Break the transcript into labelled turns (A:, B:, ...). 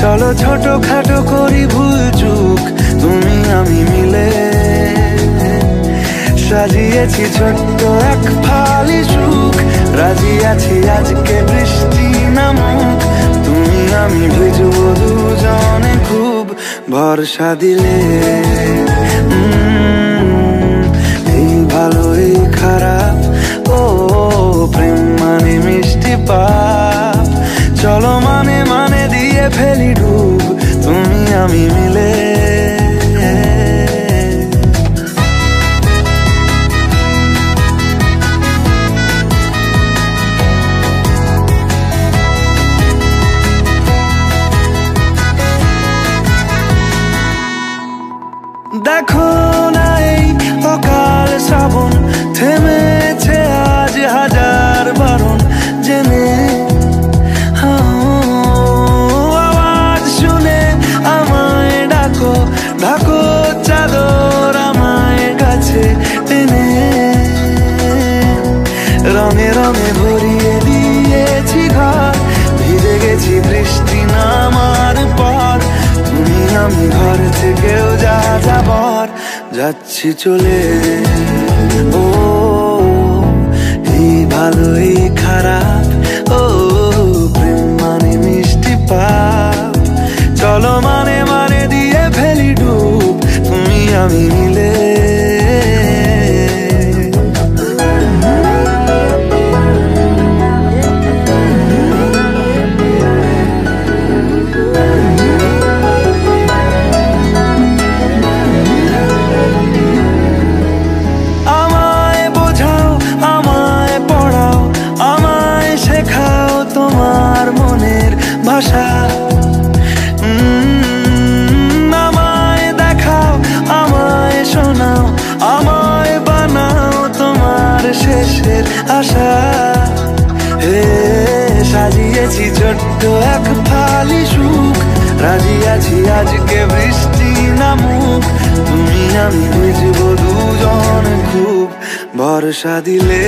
A: চলো ছোট খাটো করি ভুল চুক তুমি আমি মিলে, সাজিয়েছি ছোট্ট এক ফালি সুখ, রাজি আছি আজকে বৃষ্টি নামুক, তুমি আমি ভিজবো দুজনে খুব ভরসা দিলে। এই ভালো এই খারাপ, ও প্রেম মানে মিষ্টি পাপ, চলো মানে মানে দিয়ে ফেলি ডুব তুমি আমি মিলে। দেখো না এই অকাল শ্রাবণ, থেমেছে আজ হাজার বারণ, জেনে আওয়াজ শুনে আমায় ডাকো, ঢাকো চাদর আমায় কাছে টেনে, রঙে রঙে ভরিয়ে দিয়েছি ঘর, ভিজে গেছি বৃষ্টি নামার পর, তুমি আমি ঘর থেকেও যা যাবার যাচ্ছি চলে। ও এই ভালো এই খারাপ, ও প্রেম মানে মিষ্টি পাপ, চলো মানে মানে দিয়ে ফেলি ডুব তুমি আমি মিলে। আমায় দেখাও আমায় শোনাও, আমায় বানাও তোমার শেষের আশা, হে সাজিয়েছি ছোট্ট এক ফালি সুখ, রাজি আছি আজকে বৃষ্টি নামুক, তুমি আমি ভিজবো দুজন খুব ভরসা দিলে।